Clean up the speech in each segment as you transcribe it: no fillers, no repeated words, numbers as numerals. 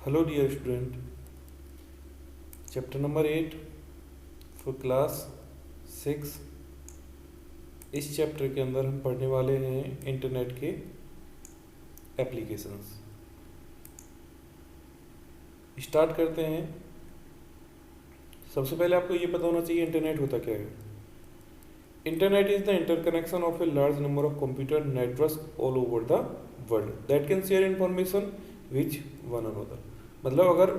Hello dear student, chapter number 8 for class 6। इस chapter के अंदर हम पढ़ने वाले हैं इंटरनेट के एप्लीकेशंस। स्टार्ट करते हैं। सबसे पहले आपको ये पता होना चाहिए इंटरनेट होता क्या है। Internet is the interconnection of a large number of computer networks all over the world that can share information which one another. मतलब अगर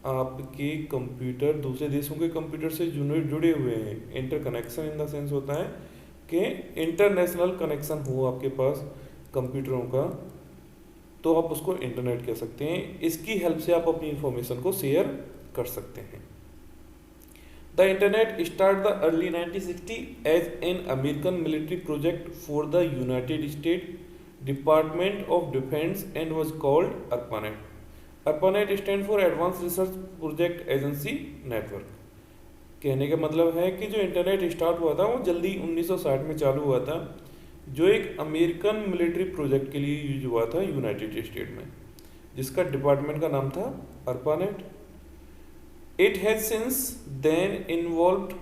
आपके कंप्यूटर दूसरे देशों के कंप्यूटर से जुड़े हुए हैं, inter connection in the sense होता है कि इंटरनेशनल कनेक्शन हो आपके पास कंप्यूटरों का, तो आप उसको इंटरनेट कह सकते हैं। इसकी हेल्प से आप अपनी इंफॉर्मेशन को शेयर कर सकते हैं। The internet start the early 1960 as an American military project for the United State department of defence and was called ARPANET। ARPANET stand for advance research project agency network. कहने का मतलब है कि जो इंटरनेट स्टार्ट हुआ था वो जल्दी 1960 में चालू हुआ था, जो एक अमेरिकन मिलिट्री प्रोजेक्ट के लिए यूज हुआ था यूनाइटेड स्टेट में, जिसका डिपार्टमेंट का नाम था ARPANET। It has since then evolved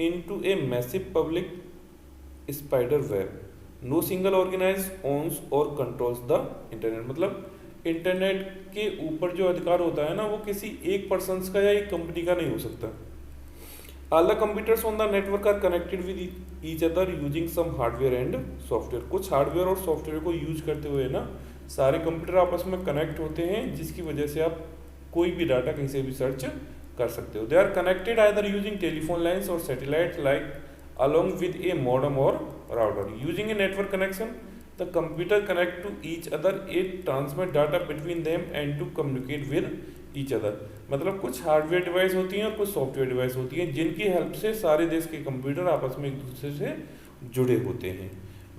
into a massive public spider web. No single organization owns or controls the internet। मतलब इंटरनेट के ऊपर जो अधिकार होता है ना, वो किसी एक पर्सन का या एक कंपनी का नहीं हो सकता। All the computers on the network are connected with each other using some hardware and software। कुछ हार्डवेयर और सॉफ्टवेयर को यूज करते हुए ना सारे कंप्यूटर आपस में कनेक्ट होते हैं, जिसकी वजह से आप कोई भी डाटा कहीं से भी सर्च कर सकते हो। They are connected either using telephone lines or satellite like along with a modem or router. Using a network connection the computer connect to each other, it transmit data between them and to communicate with each other. मतलब कुछ hardware device होती हैं और कुछ software device होती हैं, जिनकी help से सारे देश के कंप्यूटर आपस में एक दूसरे से जुड़े होते हैं।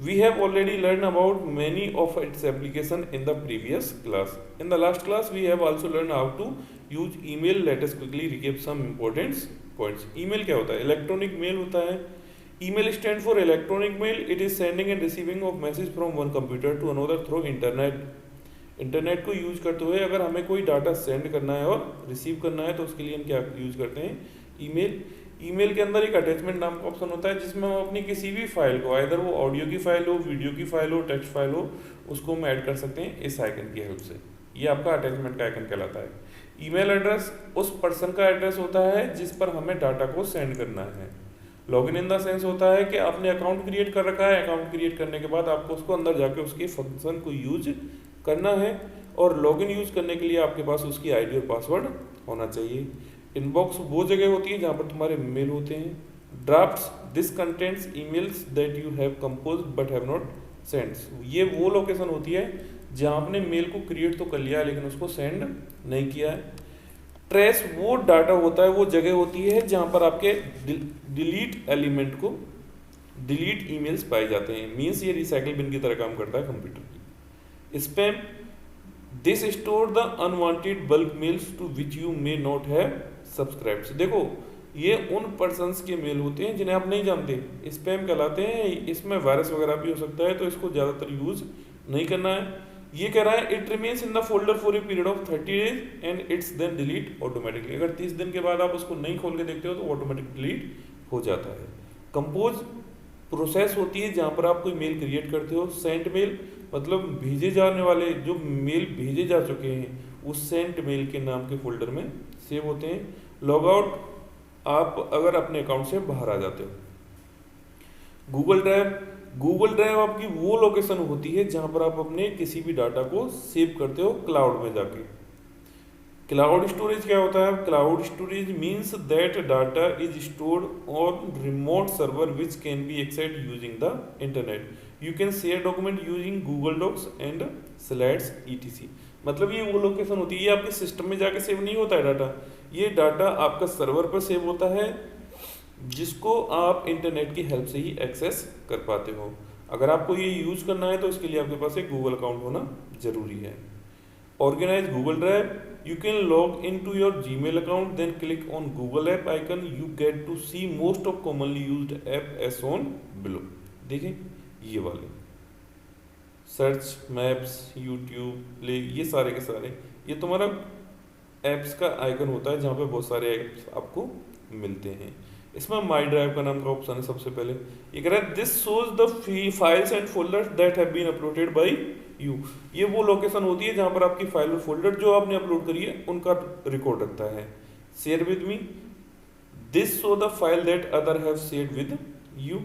We have already learned about many of its application in the previous class. In the last class, we have also learned how to use email. Let us quickly recap some important points. Email क्या होता है? Electronic mail होता है। Email stand for electronic mail. It is sending and receiving of message from one computer to another through internet. Internet को use करते हुए अगर हमें कोई डाटा सेंड करना है और रिसीव करना है तो उसके लिए हम क्या यूज करते हैं? ईमेल। ईमेल के अंदर एक अटैचमेंट नाम का ऑप्शन होता है, जिसमें हम अपनी किसी भी फाइल को, आइदर वो ऑडियो की फाइल हो, वीडियो की फाइल हो, टेक्स्ट फाइल हो, उसको हम ऐड कर सकते हैं इस आइकन की हेल्प से। ये आपका अटैचमेंट का आइकन कहलाता है। ईमेल एड्रेस उस पर्सन का एड्रेस होता है जिस पर हमें डाटा को सेंड करना है। लॉगिन इन द सेंस होता है कि आपने अकाउंट क्रिएट कर रखा है, अकाउंट क्रिएट करने के बाद आपको उसको अंदर जाके उसके फंक्शन को यूज करना है, और लॉगिन यूज करने के लिए आपके पास उसकी आईडी और पासवर्ड होना चाहिए। इनबॉक्स वो जगह होती है जहाँ पर तुम्हारे मेल होते हैं। Drafts this contents emails that you have composed but have not send. ये वो लोकेशन होती है जहाँ आपने मेल को क्रिएट तो कर लिया है लेकिन उसको सेंड नहीं किया है। ट्रेस वो डाटा होता है, वो जगह होती है जहाँ पर आपके डिलीट एलिमेंट को, डिलीट ईमेल्स पाए जाते हैं। मीन्स ये रिसाइकिल बिन की तरह काम करता है कंप्यूटर की। Spam this store the unwanted bulk mails to which you may not have subscribed. देखो, ये उन पर्सन्स के मेल होते हैं जिन्हें आप नहीं जानते, स्पैम कहलाते हैं। इसमें वायरस वगैरह भी हो सकता है, तो इसको ज़्यादातर यूज नहीं करना है। ये कह रहा है it remains in the folder for a period of 30 days and it's then delete automatically. अगर 30 दिन के बाद आप उसको नहीं खोल के देखते हो तो ऑटोमेटिक डिलीट हो जाता है। कंपोज प्रोसेस होती है जहाँ पर आप कोई मेल क्रिएट करते हो। सेंट मेल मतलब भेजे जाने वाले जो मेल भेजे जा चुके हैं उस सेंट मेल के नाम के फोल्डर में सेव होते हैं। लॉग आउट आप अगर अपने अकाउंट से बाहर आ जाते हो। गूगल ड्राइव आपकी वो लोकेशन होती है जहां पर आप अपने किसी भी डाटा को सेव करते हो क्लाउड में जाके। क्लाउड स्टोरेज क्या होता है? Cloud storage means that data is stored on remote server which can be accessed using the internet. You can share document using Google Docs and slides etc। मतलब ये वो लोकेशन होती है, ये आपके सिस्टम में जाके सेव नहीं होता है डाटा, ये डाटा आपका सर्वर पर सेव होता है जिसको आप इंटरनेट की हेल्प से ही एक्सेस कर पाते हो। अगर आपको ये यूज करना है तो इसके लिए आपके पास एक गूगल अकाउंट होना जरूरी है। Organize Google Drive. You can log into your Gmail account, then click on Google App icon. You get to see most of commonly used app as shown below। देखें ये वाले सर्च, मैप्स, यूट्यूब, प्ले, ये सारे के सारे ये तुम्हारा apps का आइकन होता है जहाँ पे बहुत सारे ऐप्स आपको मिलते हैं। इसमें माई ड्राइव का नाम का ऑप्शन है सबसे पहले। ये कह रहा है this shows the files and folders that have been uploaded by you. ये वो लोकेशन होती है जहाँ पर आपकी फाइल और फोल्डर जो आपने अपलोड करी है उनका रिकॉर्ड रखता है। Share with me, this show the file that other have shared with you,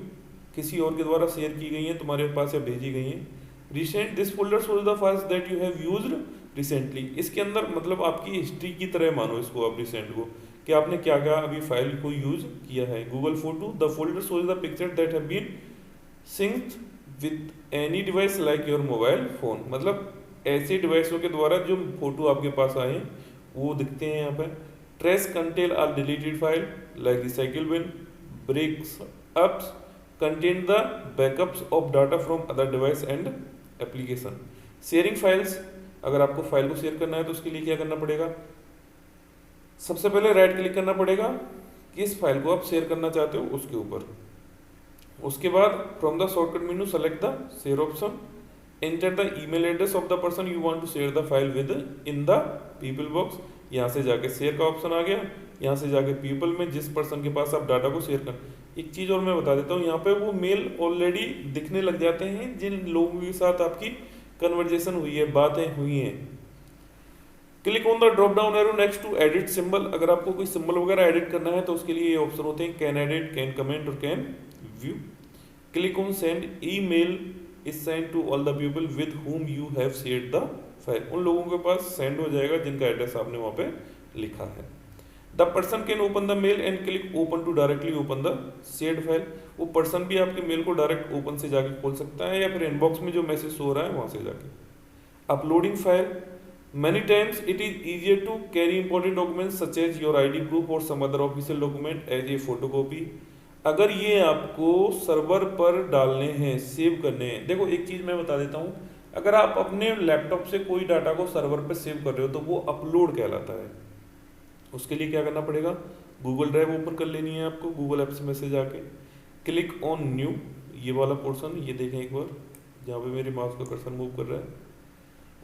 किसी और के द्वारा शेयर की गई हैं तुम्हारे पास या भेजी गई हैं। Recent, this folder shows the files that you have used recently, इसके अंदर मतलब आपकी हिस्ट्री की तरह मानो इसको आप रिसेंट को, कि आपने क्या क्या अभी फाइल को यूज किया है। Google photo, the folder shows the picture that have been synced with any device like your mobile phone, मतलब ऐसे डिवाइसों के द्वारा जो फोटो आपके पास आए वो दिखते हैं यहाँ पर। Trash contain are deleted file like recycle bin, backups contain the backups of data from other device and application. Sharing files, अगर आपको फाइल को शेयर करना है तो उसके लिए क्या करना पड़ेगा, सबसे पहले राइट क्लिक करना पड़ेगा किस फाइल को आप शेयर करना चाहते हो उसके ऊपर। उसके बाद from the shortcut menu select the share option, enter the email address of the person you want to share the file with in the people box. यहाँ से जाके शेयर का ऑप्शन आ गया, यहाँ से जाके पीपल में जिस पर्सन के पास आप डाटा को शेयर कर। एक चीज और मैं बता देता हूँ, यहाँ पे वो मेल ऑलरेडी दिखने लग जाते हैं जिन लोगों के साथ आपकी कन्वर्जेशन हुई है, बातें हुई हैं। Click on the drop down arrow next to edit symbol, अगर आपको कोई सिंबल वगैरह एडिट करना है तो उसके लिए ये ऑप्शन होते हैं, can edit, can comment or can view. Click on send, email is send to all the people with whom you have shared the file, उन लोगों के पास सेंड हो जाएगा जिनका एड्रेस आपने वहाँ पे लिखा है। The person can open the mail and click open to directly open the shared file, वो पर्सन भी आपके मेल को डायरेक्ट ओपन से जाके खोल सकता है या फिर इनबॉक्स में जो मैसेज हो रहा है वहाँ से जाके। Uploading file, many times it is easier to carry important documents such as your ID proof or some other official document as a photocopy। अगर ये आपको सर्वर पर डालने हैं, सेव करने हैं, देखो एक चीज मैं बता देता हूँ, अगर आप अपने लैपटॉप से कोई डाटा को सर्वर पर सेव कर रहे हो तो वो अपलोड कहलाता है। उसके लिए क्या करना पड़ेगा, गूगल ड्राइव ओपन कर लेनी है आपको, गूगल ऐप्स में से जाके क्लिक ऑन न्यू, ये वाला पोर्शन ये देखें एक बार जहाँ पे मेरे माउस का कर्सर मूव कर रहा है।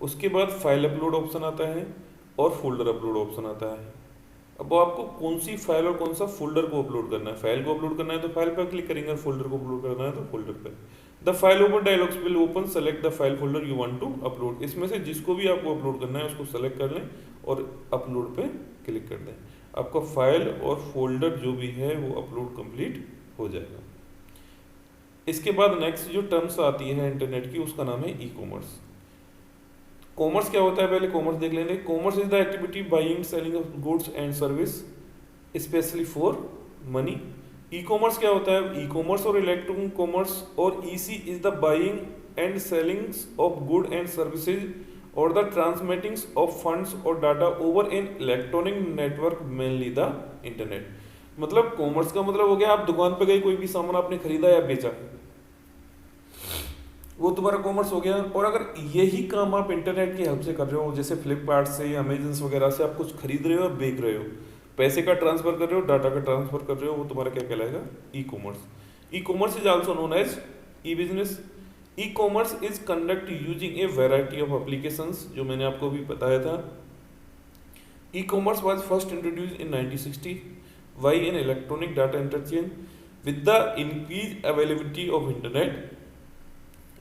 उसके बाद फाइल अपलोड ऑप्शन आता है और फोल्डर अपलोड ऑप्शन आता है। अब वो आपको कौन सी फाइल और कौन सा फोल्डर को अपलोड करना है, फाइल को अपलोड करना है तो फाइल पर क्लिक करेंगे और फोल्डर को अपलोड करना है तो फोल्डर पर। The file open dialogs will open, select the file folder you want to upload, इसमें से जिसको भी आपको अपलोड करना है उसको सेलेक्ट कर लें और अपलोड पे क्लिक कर दें, आपका फाइल और फोल्डर जो भी है वो अपलोड कंप्लीट हो जाएगा। इसके बाद नेक्स्ट जो टर्म्स आती है इंटरनेट की उसका नाम है ई कॉमर्स। कॉमर्स क्या होता है पहले कॉमर्स देख लेंगे। Commerce is the activity buying selling of goods and service specially for money. E commerce क्या होता है, ई कॉमर्स और इलेक्ट्रॉनिक कॉमर्स और EC is the buying and selling of good and services और द ट्रांसमिटिंग ऑफ फंड्स और data over an electronic network mainly the internet. मतलब commerce का मतलब हो गया आप दुकान पे गए, कोई भी सामान आपने खरीदा या बेचा, वो तुम्हारा कॉमर्स हो गया। और अगर यही काम आप इंटरनेट की हेल्प से कर रहे हो, जैसे फ्लिपकार्ट से, अमेजन वगैरह से आप कुछ खरीद रहे हो और बेच रहे हो, पैसे का ट्रांसफर कर रहे हो, डाटा का ट्रांसफर कर रहे हो, वो तुम्हारा क्या कहलाएगा, e-commerce. E-commerce is also known as e-business. E-commerce is conduct using a variety of applications, जो मैंने आपको अभी बताया था। E-commerce was first introduced in 1960 by an electronic data interchange with the increase availability of internet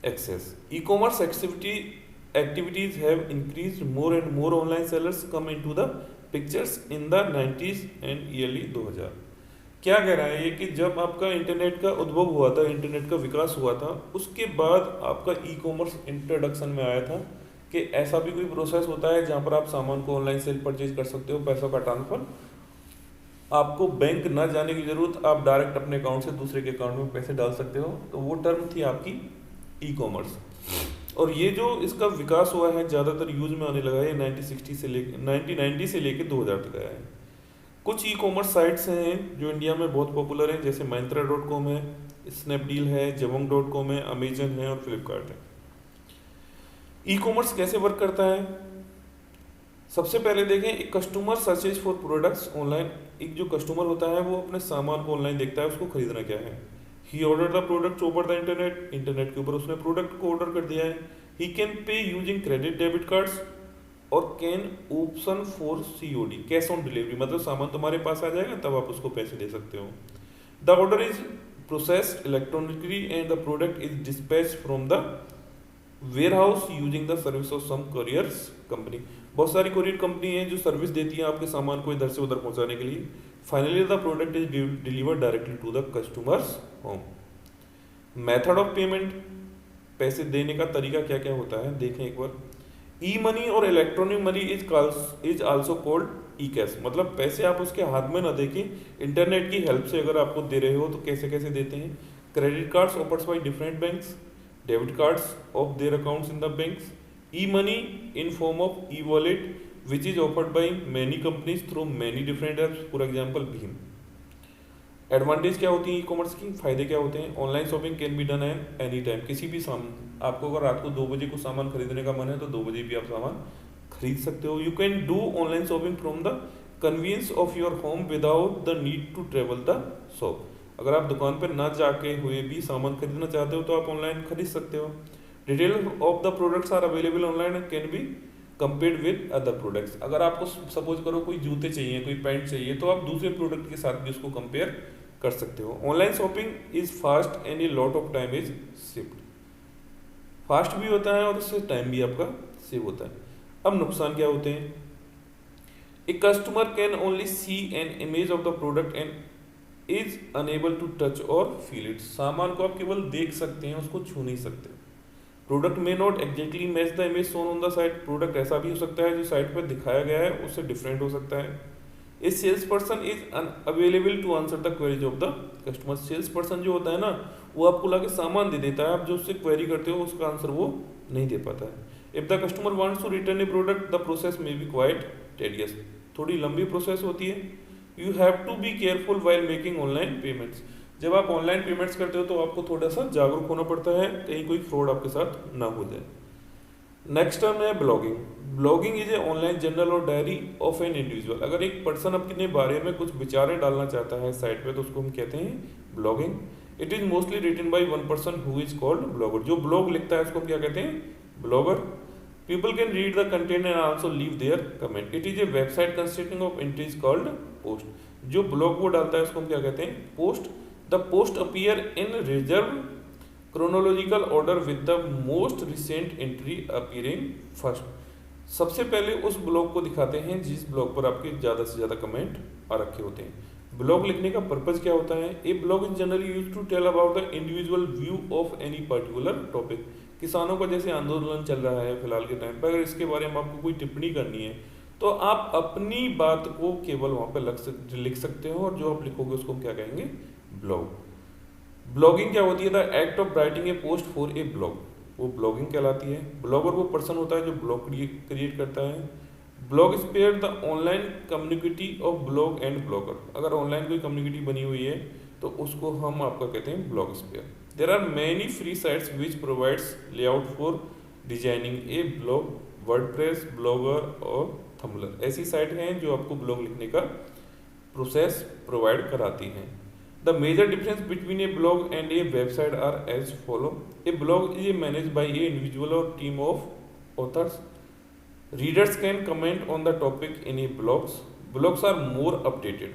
access. E-commerce activities have increased, more and more online sellers come into the pictures in the 90s and early 2000। क्या कह रहा है ये कि जब आपका internet का उद्भव हुआ था, इंटरनेट का विकास हुआ था, उसके बाद आपका ई कॉमर्स इंट्रोडक्शन में आया था कि ऐसा भी कोई प्रोसेस होता है जहाँ पर आप सामान को ऑनलाइन सेल परचेज कर सकते हो, पैसों का ट्रांसफर, आपको बैंक ना जाने की जरूरत, आप डायरेक्ट अपने अकाउंट से दूसरे के अकाउंट में पैसे डाल सकते हो। तो वो टर्म थी आपकी ई कॉमर्स। और ये जो इसका विकास हुआ है ज़्यादातर यूज में आने लगा है 1960 से लेकर 1990 से लेकर 2000 तक आया है। कुछ ई कॉमर्स साइट्स हैं जो इंडिया में बहुत पॉपुलर हैं, जैसे Myntra.com है, स्नैपडील है, Jabong.com है, अमेजन है और फ्लिपकार्ट है। ई कॉमर्स कैसे वर्क करता है, सबसे पहले देखें, एक customer searches for products online. एक जो कस्टमर होता है वो अपने सामान को ऑनलाइन देखता है, उसको खरीदना क्या है। He order the product over the internet, internet के ऊपर उसने प्रोडक्ट को ऑर्डर कर दिया है। He can pay using credit debit cards और can option for COD, cash on delivery, मतलब सामान तुम्हारे पास आ जाएगा तब आप उसको पैसे दे सकते हो। The order is processed electronically and the product is dispatch from the warehouse using the service of some couriers company. बहुत सारी कोरियर कंपनी है जो सर्विस देती है आपके सामान को इधर से उधर पहुंचाने के लिए। Finally the product is delivered directly to the customers home. Method of payment, पैसे देने का तरीका क्या क्या होता है देखें एक बार। ई मनी और electronic money is also called E cash, मतलब पैसे आप उसके हाथ में ना देखें, इंटरनेट की हेल्प से अगर आपको दे रहे हो तो कैसे कैसे देते हैं। Credit cards offered by different banks, debit cards of their accounts in the banks, E money in form of e wallet which is offered by many companies through many different apps, for example Bhim. Advantage क्या होती है e commerce की, फायदे क्या होते हैं। Online shopping can be done at any time, किसी भी आपको अगर रात को 2 बजे कुछ सामान खरीदने का मन है तो 2 बजे भी आप सामान खरीद सकते हो। You can do online shopping from the convenience of your home without the need to travel the shop. अगर आप दुकान पर ना जाके हुए भी सामान खरीदना चाहते हो तो आप ऑनलाइन खरीद सकते हो। Detail of the products are available online and can be compared with other products. अगर आपको सपोज करो कोई जूते चाहिए, कोई पैंट चाहिए, तो आप दूसरे प्रोडक्ट के साथ भी उसको कंपेयर कर सकते हो। Online shopping is fast and a lot of time is saved, fast भी होता है और इससे टाइम भी आपका सेव होता है। अब नुकसान क्या होते हैं। A customer can only see an image of the product and is unable to touch or feel it. सामान को आप केवल देख सकते हैं, उसको छू नहीं सकते। Product may not exactly match the image shown on the site, product ऐसा भी हो सकता है जो साइट पर दिखाया गया है उससे डिफरेंट हो सकता है। A sales person is unavailable to answer the queries of the customer. Sales person जो होता है ना वो आपको लाके सामान दे देता है, आप जो उससे क्वेरी करते हो उसका आंसर वो नहीं दे पाता है। If the customer wants to return a product the process may be quite tedious, थोड़ी लंबी प्रोसेस होती है। You have to be careful while making online payments, जब आप ऑनलाइन पेमेंट्स करते हो तो आपको थोड़ा सा जागरूक होना पड़ता है कहीं कोई फ्रॉड आपके साथ ना हो जाए। नेक्स्ट टर्म है blogging. Blogging is a online journal और डायरी ऑफ एन इंडिविजुअल। अगर एक पर्सन अपने बारे में कुछ विचारें डालना चाहता है साइट पे तो उसको हम कहते हैं blogging. It is mostly written by one person who is called blogger. जो ब्लॉग लिखता है उसको हम क्या कहते हैं, blogger. People can read the content and also leave their comment. It is a website consisting of entries called post. जो blog वो डालता है उसको हम क्या कहते हैं, post. The post appear in reserve chronological order with the most recent entry appearing first. सबसे पहले उस ब्लॉग को दिखाते हैं जिस ब्लॉग पर आपके ज़्यादा से ज़्यादा कमेंट आ रखे होते हैं। ब्लॉग लिखने का पर्पज क्या होता है। A blog is generally use to tell about the individual view of any particular topic. किसानों का जैसे आंदोलन चल रहा है फिलहाल के टाइम पर, अगर इसके बारे में आपको कोई टिप्पणी करनी है तो आप अपनी बात को केवल वहाँ पर लिख सकते हो और जो आप लिखोगे उसको हम क्या कहेंगे, ब्लॉग। ब्लॉगिंग क्या होती है, the act of writing a post for a blog, वो ब्लॉगिंग कहलाती है। ब्लॉगर वो पर्सन होता है जो ब्लॉग क्रिएट करता है। Blog sphere the online community of blog and blogger. अगर ऑनलाइन कोई कम्युनिटी बनी हुई है तो उसको हम आपका कहते हैं blog sphere. There are many free sites which provides layout for designing a blog, WordPress, blogger और थंबलर। ऐसी साइट हैं जो आपको ब्लॉग लिखने का प्रोसेस प्रोवाइड कराती हैं। The major difference between a blog and a website are as follow. A blog is managed by a individual or team of authors. Readers can comment on the topic in a blogs. Blogs are more updated.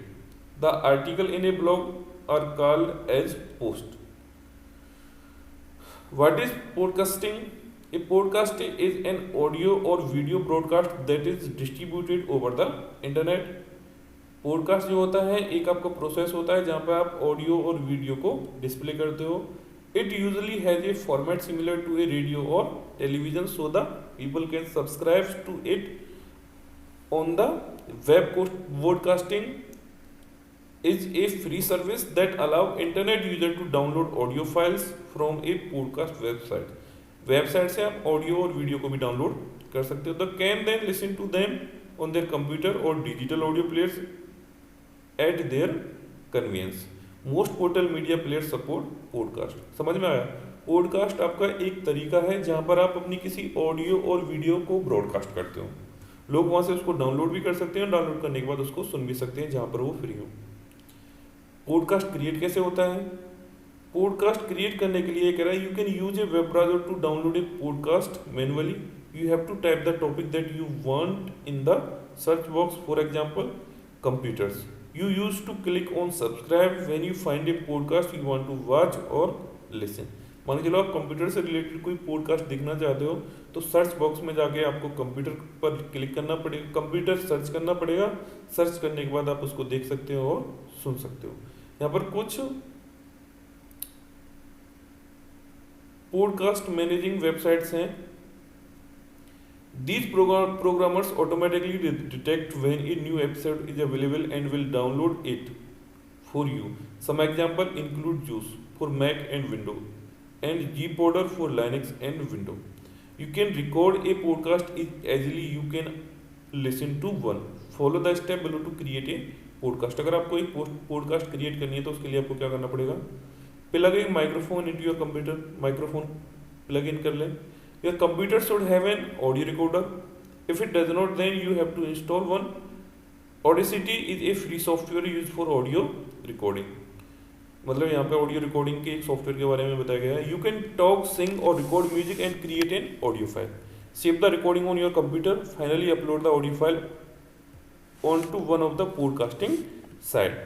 The article in a blog are called as post. What is podcasting? A podcast is an audio or video broadcast that is distributed over the internet. Podcast जो होता है एक आपका process होता है जहाँ पर आप ऑडियो और वीडियो को डिस्प्ले करते हो। It usually has a format similar to a radio or television so the people can subscribe to it on the web. Podcasting is a free service that allow internet user to download audio files from a podcast website. Website से आप audio और video को भी download कर सकते हो। The can then listen to them on their computer or digital audio players at their convenience. Most portal media player support podcast. समझ में आया, पॉडकास्ट आपका एक तरीका है जहां पर आप अपनी किसी ऑडियो और वीडियो को ब्रॉडकास्ट करते हो। लोग वहां से उसको डाउनलोड भी कर सकते हैं, डाउनलोड करने के बाद उसको सुन भी सकते हैं जहां पर वो फ्री हो। पॉडकास्ट क्रिएट कैसे होता है। पॉडकास्ट क्रिएट करने के लिए कह रहा है you can use a web browser to download a podcast manually. You have to type the topic that you want in the search box. For example computers. You use to click on subscribe when you find a podcast you want to watch or listen. मान के चलो आप computer से related कोई podcast देखना चाहते हो तो सर्च बॉक्स में जाके आपको कंप्यूटर पर क्लिक करना पड़ेगा, कंप्यूटर सर्च करना पड़ेगा. सर्च करने के बाद आप उसको देख सकते हो और सुन सकते हो. यहाँ पर कुछ पॉडकास्ट मैनेजिंग वेबसाइट्स हैं. These programmers automatically detect when a new episode is available and will download it for you. Some example include Juice for Mac and Windows and Gpodder for Linux and Windows. You can record a podcast as easily you can listen to one. Follow the step below to create a podcast. अगर आपको एक podcast create करनी है तो उसके लिए आपको क्या करना पड़ेगा? Plug A microphone into your computer. Microphone plug in कर लें. Your computer should have an audio recorder. If it does not, then you have to install one. Audacity is a free software used for audio recording. मतलब यहाँ पे audio recording के एक software के बारे में बताया गया है. यू कैन टॉक, सिंग और record music and create an audio file. Save the recording on your computer. Finally upload the audio file on to one of the podcasting site.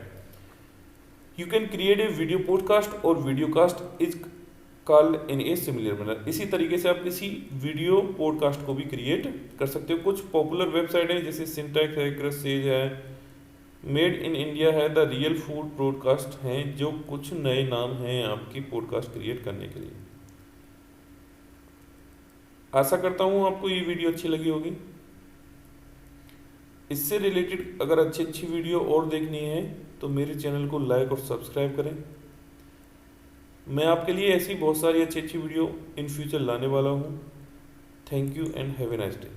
You can create a video podcast or video cast is called in a similar manner. इसी तरीके से आप किसी video podcast को भी create कर सकते हो. कुछ पॉपुलर वेबसाइट है जैसे सिंटैक्स है, क्रसेज है, मेड इन इंडिया है, द रियल फूड पॉडकास्ट हैं, जो कुछ नए नाम हैं आपकी पॉडकास्ट क्रिएट करने के लिए. आशा करता हूँ आपको ये वीडियो अच्छी लगी होगी. इससे रिलेटेड अगर अच्छी वीडियो और देखनी है तो मेरे चैनल को लाइक और सब्सक्राइब करें. मैं आपके लिए ऐसी बहुत सारी अच्छी वीडियो इन फ्यूचर लाने वाला हूँ. Thank you and have a nice day.